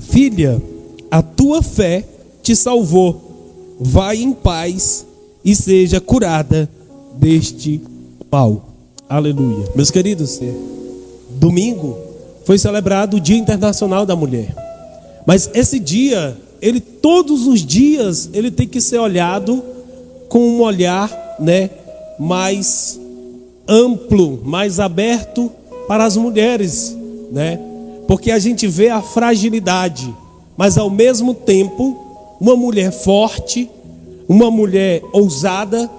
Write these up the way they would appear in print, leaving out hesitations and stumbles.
filha, a tua fé te salvou, vai em paz e seja curada deste mal. Aleluia. Meus queridos, domingo foi celebrado o Dia Internacional da Mulher. Mas esse dia, todos os dias, ele tem que ser olhado com um olhar, mais amplo, mais aberto para as mulheres, Porque a gente vê a fragilidade, mas ao mesmo tempo, uma mulher forte, uma mulher ousada,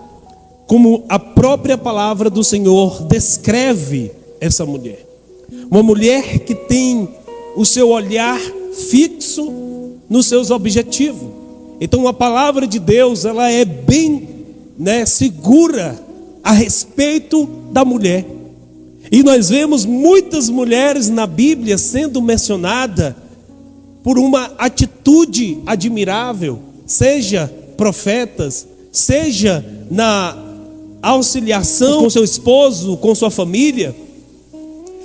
como a própria palavra do Senhor descreve essa mulher. Uma mulher que tem o seu olhar fixo nos seus objetivos. Então a palavra de Deus, ela é bem, segura a respeito da mulher. E nós vemos muitas mulheres na Bíblia sendo mencionadas por uma atitude admirável, seja profetas, seja na auxiliação com seu esposo, com sua família,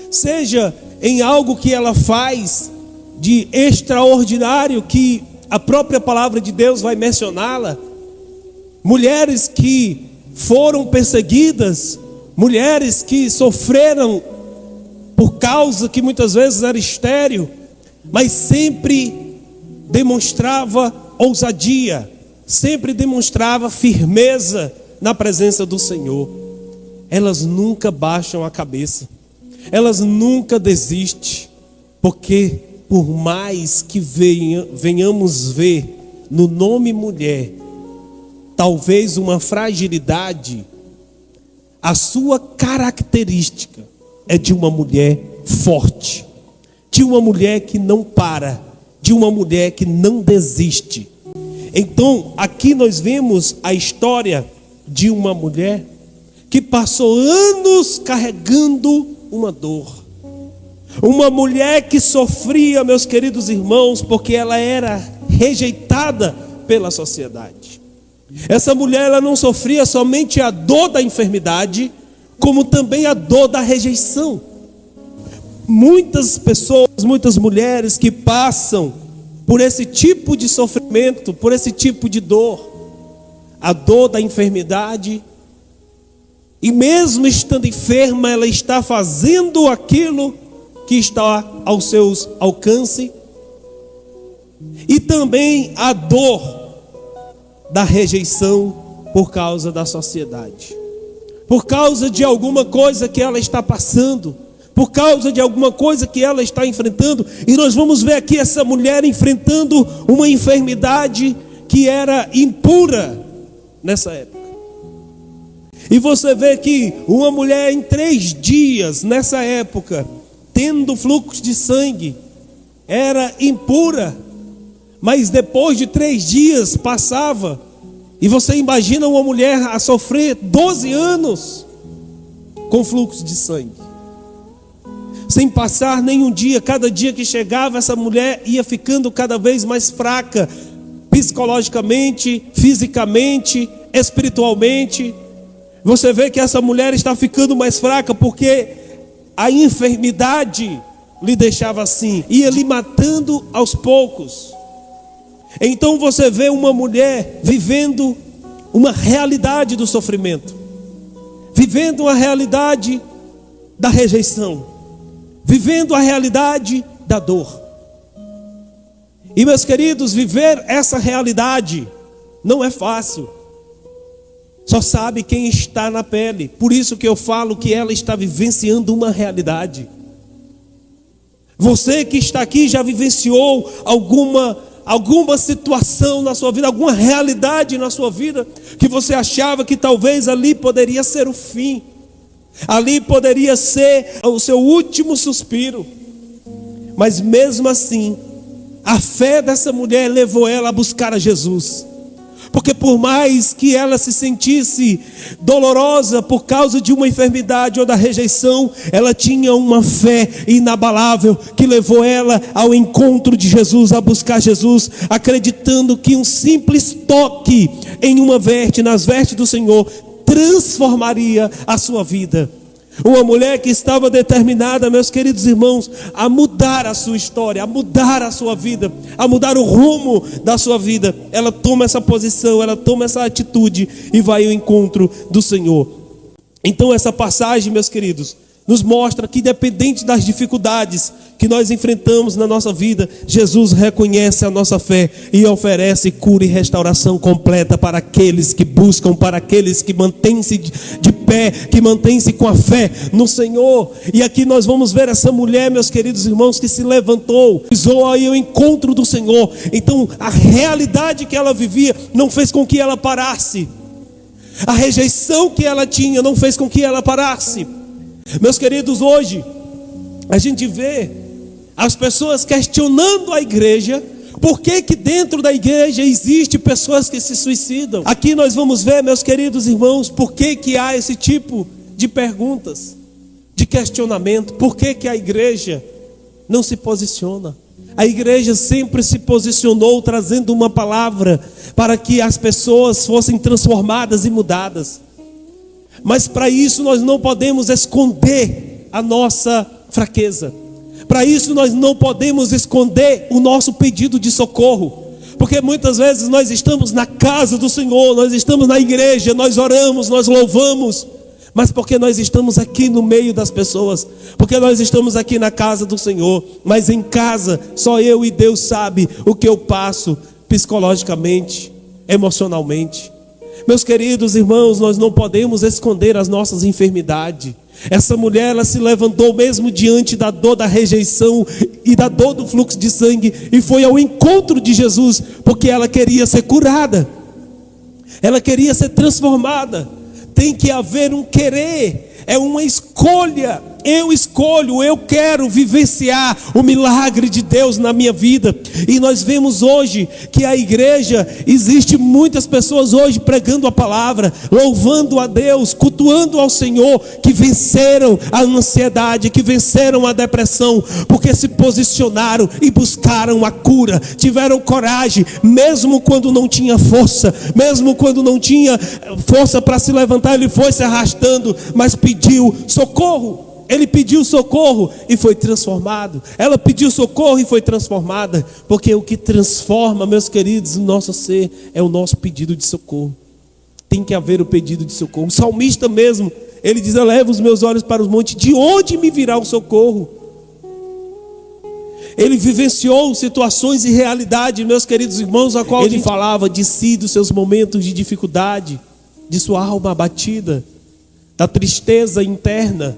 seja em algo que ela faz de extraordinário, que a própria palavra de Deus vai mencioná-la. Mulheres que foram perseguidas, mulheres que sofreram por causa que muitas vezes era estéril, mas sempre demonstrava ousadia, sempre demonstrava firmeza na presença do Senhor. Elas nunca baixam a cabeça, elas nunca desistem, porque por mais que venhamos ver no nome mulher, talvez uma fragilidade, a sua característica é de uma mulher forte, de uma mulher que não para, de uma mulher que não desiste. Então, aqui nós vemos a história de uma mulher que passou anos carregando uma dor. Uma mulher que sofria, meus queridos irmãos, porque ela era rejeitada pela sociedade. Essa mulher, ela não sofria somente a dor da enfermidade, como também a dor da rejeição. Muitas pessoas, muitas mulheres que passam por esse tipo de sofrimento, por esse tipo de dor, a dor da enfermidade, e mesmo estando enferma, ela está fazendo aquilo que está ao seu alcance, e também a dor da rejeição por causa da sociedade, por causa de alguma coisa que ela está passando, por causa de alguma coisa que ela está enfrentando. E nós vamos ver aqui essa mulher enfrentando uma enfermidade que era impura nessa época. E você vê que uma mulher em 3 dias, nessa época, tendo fluxo de sangue, era impura, mas depois de 3 dias passava, e você imagina uma mulher a sofrer 12 anos com fluxo de sangue, sem passar nenhum dia. Cada dia que chegava, essa mulher ia ficando cada vez mais fraca, psicologicamente, fisicamente, espiritualmente. Você vê que essa mulher está ficando mais fraca, porque a enfermidade lhe deixava assim, ia lhe matando aos poucos. Então você vê uma mulher vivendo uma realidade do sofrimento, vivendo a realidade da rejeição, vivendo a realidade da dor. E meus queridos, viver essa realidade não é fácil. Só sabe quem está na pele. Por isso que eu falo que ela está vivenciando uma realidade. Você que está aqui já vivenciou alguma situação na sua vida, alguma realidade na sua vida, que você achava que talvez ali poderia ser o fim, ali poderia ser o seu último suspiro. Mas mesmo assim, a fé dessa mulher levou ela a buscar a Jesus. Porque por mais que ela se sentisse dolorosa por causa de uma enfermidade ou da rejeição, ela tinha uma fé inabalável que levou ela ao encontro de Jesus, a buscar Jesus, acreditando que um simples toque em uma veste, nas vestes do Senhor, transformaria a sua vida. Uma mulher que estava determinada, meus queridos irmãos, a mudar a sua história, a mudar a sua vida, a mudar o rumo da sua vida. Ela toma essa posição, ela toma essa atitude e vai ao encontro do Senhor. Então essa passagem, meus queridos, nos mostra que independente das dificuldades que nós enfrentamos na nossa vida, Jesus reconhece a nossa fé e oferece cura e restauração completa para aqueles que buscam, para aqueles que mantêm-se de pé, que mantêm-se com a fé no Senhor. E aqui nós vamos ver essa mulher, meus queridos irmãos, que se levantou, pisou aí o encontro do Senhor. Então a realidade que ela vivia não fez com que ela parasse. A rejeição que ela tinha não fez com que ela parasse. Meus queridos, hoje a gente vê as pessoas questionando a igreja. Por que que dentro da igreja existe pessoas que se suicidam? Aqui nós vamos ver, meus queridos irmãos, por que que há esse tipo de perguntas, de questionamento. Por que que a igreja não se posiciona? A igreja sempre se posicionou trazendo uma palavra para que as pessoas fossem transformadas e mudadas. Mas para isso nós não podemos esconder a nossa fraqueza. Para isso nós não podemos esconder o nosso pedido de socorro. Porque muitas vezes nós estamos na casa do Senhor, nós estamos na igreja, nós oramos, nós louvamos. Mas porque nós estamos aqui no meio das pessoas, porque nós estamos aqui na casa do Senhor. Mas em casa só eu e Deus sabe o que eu passo psicologicamente, emocionalmente. Meus queridos irmãos, nós não podemos esconder as nossas enfermidades. Essa mulher, ela se levantou mesmo diante da dor da rejeição e da dor do fluxo de sangue e foi ao encontro de Jesus, porque ela queria ser curada, ela queria ser transformada. Tem que haver um querer, é uma escolha. Eu escolho, eu quero vivenciar o milagre de Deus na minha vida. E nós vemos hoje que a igreja, existe muitas pessoas hoje pregando a palavra, louvando a Deus, cultuando ao Senhor, que venceram a ansiedade, que venceram a depressão, porque se posicionaram e buscaram a cura, tiveram coragem, mesmo quando não tinha força, mesmo quando não tinha força para se levantar, ele foi se arrastando, mas pediu socorro. Ele pediu socorro e foi transformado. Ela pediu socorro e foi transformada. Porque o que transforma, meus queridos, o nosso ser é o nosso pedido de socorro. Tem que haver o pedido de socorro. O salmista mesmo, ele diz: eleva os meus olhos para os montes, de onde me virá o socorro? Ele vivenciou situações e realidade, meus queridos irmãos, a qual ele falava de si, dos seus momentos de dificuldade, de sua alma abatida, da tristeza interna,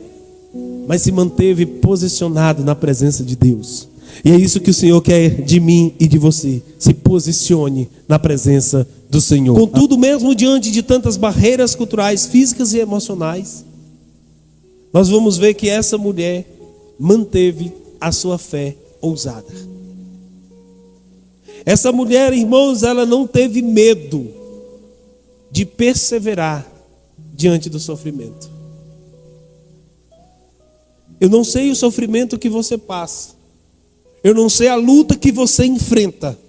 mas se manteve posicionado na presença de Deus. E é isso que o Senhor quer de mim e de você. Se posicione na presença do Senhor. Contudo, mesmo diante de tantas barreiras culturais, físicas e emocionais, nós vamos ver que essa mulher manteve a sua fé ousada. Essa mulher, irmãos, ela não teve medo de perseverar diante do sofrimento. Eu não sei o sofrimento que você passa. Eu não sei a luta que você enfrenta.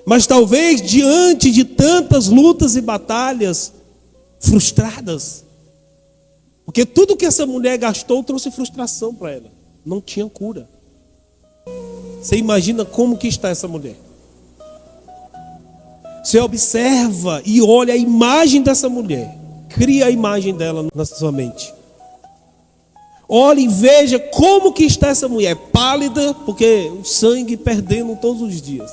Mas talvez diante de tantas lutas e batalhas frustradas. Porque tudo que essa mulher gastou trouxe frustração para ela. Não tinha cura. Você imagina como que está essa mulher? Você observa e olha a imagem dessa mulher. Cria a imagem dela na sua mente. Olhe e veja como que está essa mulher, pálida, porque o sangue perdendo todos os dias.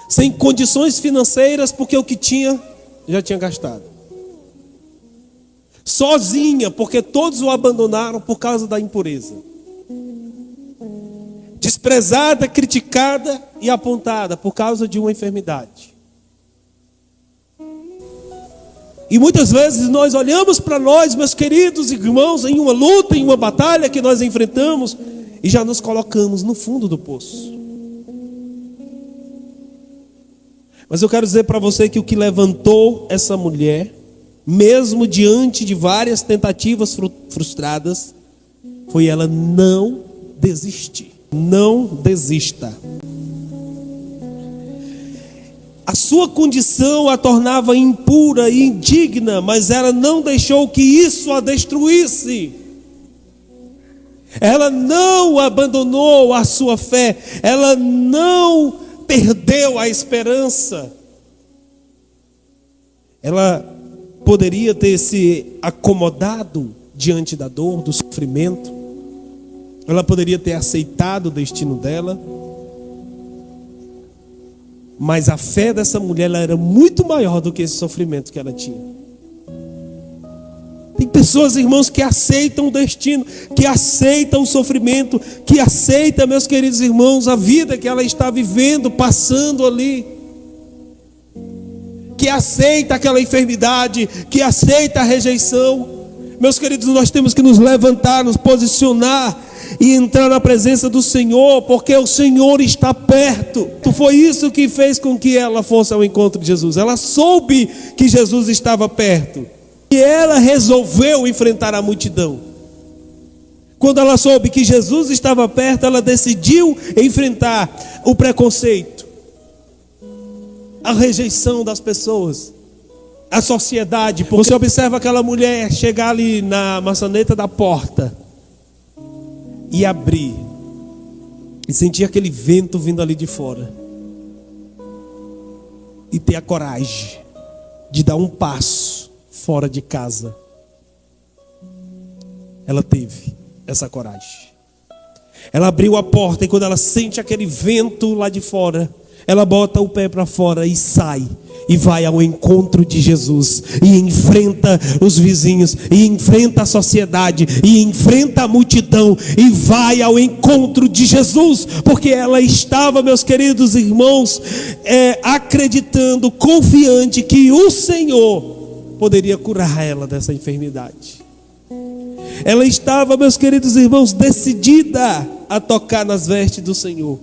Sem condições financeiras, porque o que tinha, já tinha gastado. Sozinha, porque todos o abandonaram por causa da impureza. Desprezada, criticada e apontada por causa de uma enfermidade. E muitas vezes nós olhamos para nós, meus queridos irmãos, em uma luta, em uma batalha que nós enfrentamos, e já nos colocamos no fundo do poço. Mas eu quero dizer para você que o que levantou essa mulher, mesmo diante de várias tentativas frustradas, foi ela não desistir. Não desista. A sua condição a tornava impura e indigna, mas ela não deixou que isso a destruísse. Ela não abandonou a sua fé, ela não perdeu a esperança. Ela poderia ter se acomodado diante da dor, do sofrimento. Ela poderia ter aceitado o destino dela. Mas a fé dessa mulher ela era muito maior do que esse sofrimento que ela tinha. Tem pessoas, irmãos, que aceitam o destino, que aceitam o sofrimento, que aceitam, meus queridos irmãos, a vida que ela está vivendo, passando ali. Que aceita aquela enfermidade, que aceita a rejeição. Meus queridos, nós temos que nos levantar, nos posicionar e entrar na presença do Senhor, porque o Senhor está perto. Foi isso que fez com que ela fosse ao encontro de Jesus. Ela soube que Jesus estava perto e ela resolveu enfrentar a multidão. Quando ela soube que Jesus estava perto, ela decidiu enfrentar o preconceito, a rejeição das pessoas, a sociedade. Porque você observa aquela mulher chegar ali na maçaneta da porta e abrir, e sentir aquele vento vindo ali de fora, e ter a coragem de dar um passo fora de casa. Ela teve essa coragem. Ela abriu a porta, e quando ela sente aquele vento lá de fora, ela bota o pé para fora e sai. E vai ao encontro de Jesus, e enfrenta os vizinhos, e enfrenta a sociedade, e enfrenta a multidão, e vai ao encontro de Jesus, porque ela estava, meus queridos irmãos, acreditando, confiante que o Senhor poderia curar ela dessa enfermidade. Ela estava, meus queridos irmãos, decidida a tocar nas vestes do Senhor.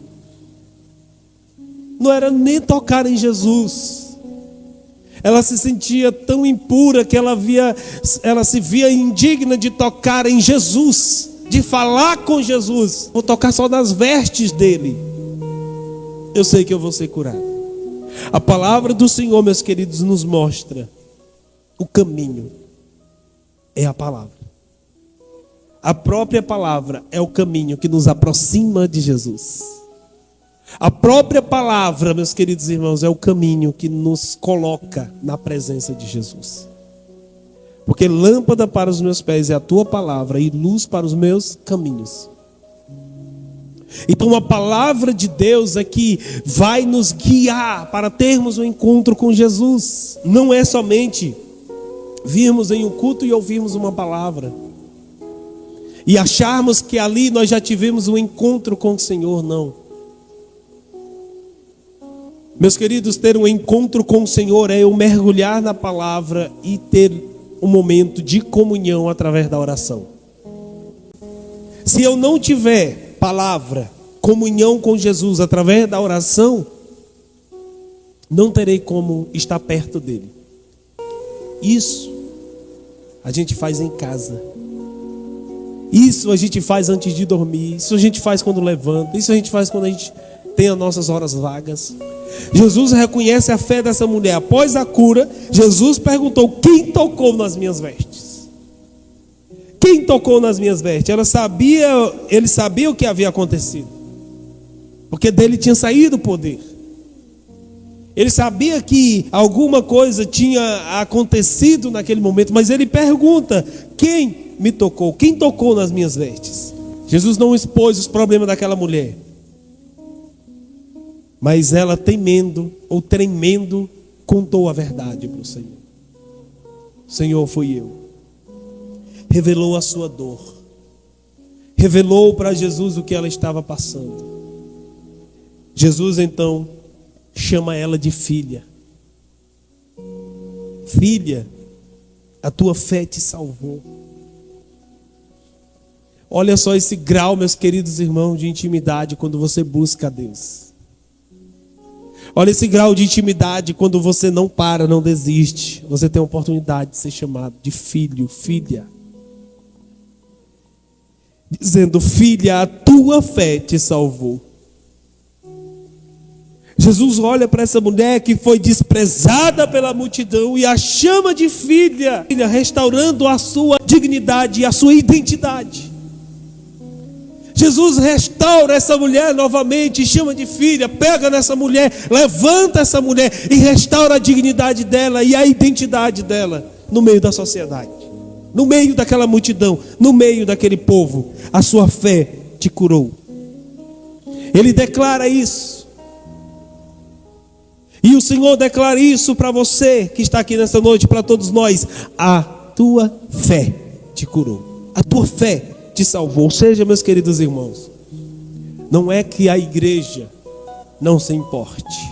Não era nem tocar em Jesus. Ela se sentia tão impura que ela se via indigna de tocar em Jesus, de falar com Jesus. Vou tocar só nas vestes dele, eu sei que eu vou ser curado. A palavra do Senhor, meus queridos, nos mostra o caminho. É a palavra. A própria palavra é o caminho que nos aproxima de Jesus. A própria palavra, meus queridos irmãos, é o caminho que nos coloca na presença de Jesus. Porque lâmpada para os meus pés é a tua palavra e luz para os meus caminhos. Então a palavra de Deus é que vai nos guiar para termos um encontro com Jesus. Não é somente virmos em um culto e ouvirmos uma palavra e acharmos que ali nós já tivemos um encontro com o Senhor, não. Meus queridos, ter um encontro com o Senhor é eu mergulhar na palavra e ter um momento de comunhão através da oração. Se eu não tiver palavra, comunhão com Jesus através da oração, não terei como estar perto dele. Isso a gente faz em casa. Isso a gente faz antes de dormir. Isso a gente faz quando levanta. Isso a gente faz quando a gente tem as nossas horas vagas. Jesus reconhece a fé dessa mulher. Após a cura, Jesus perguntou: quem tocou nas minhas vestes? Quem tocou nas minhas vestes? Ele sabia o que havia acontecido, porque dele tinha saído o poder. Ele sabia que alguma coisa tinha acontecido naquele momento, mas ele pergunta: quem me tocou? Quem tocou nas minhas vestes? Jesus não expôs os problemas daquela mulher, mas ela, temendo ou tremendo, contou a verdade para o Senhor. Senhor, fui eu. Revelou a sua dor. Revelou para Jesus o que ela estava passando. Jesus então chama ela de filha. Filha, a tua fé te salvou. Olha só esse grau, meus queridos irmãos, de intimidade quando você busca a Deus. Olha esse grau de intimidade quando você não para, não desiste. Você tem a oportunidade de ser chamado de filho, filha. Dizendo: filha, a tua fé te salvou. Jesus olha para essa mulher que foi desprezada pela multidão e a chama de filha, restaurando a sua dignidade e a sua identidade. Jesus restaura essa mulher novamente, chama de filha, pega nessa mulher, levanta essa mulher e restaura a dignidade dela e a identidade dela no meio da sociedade, no meio daquela multidão, no meio daquele povo. A sua fé te curou. Ele declara isso. E o Senhor declara isso para você que está aqui nessa noite, para todos nós. A tua fé te curou. A tua fé te salvou. Ou seja, meus queridos irmãos, não é que a igreja não se importe,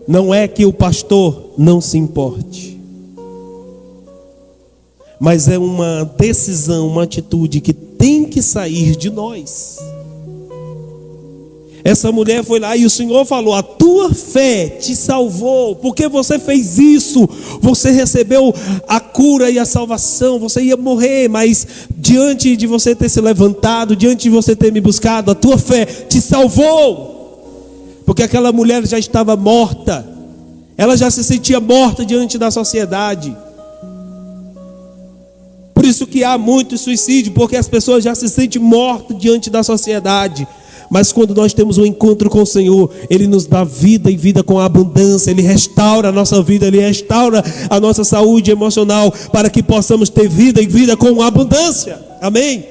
não é que o pastor não se importe, mas é uma decisão, uma atitude que tem que sair de nós. Essa mulher foi lá e o Senhor falou: a tua fé te salvou, porque você fez isso, você recebeu a cura e a salvação. Você ia morrer, mas diante de você ter se levantado, diante de você ter me buscado, a tua fé te salvou. Porque aquela mulher já estava morta, ela já se sentia morta diante da sociedade. Por isso que há muito suicídio, porque as pessoas já se sentem mortas diante da sociedade. Mas quando nós temos um encontro com o Senhor, Ele nos dá vida e vida com abundância. Ele restaura a nossa vida, Ele restaura a nossa saúde emocional, para que possamos ter vida e vida com abundância. Amém?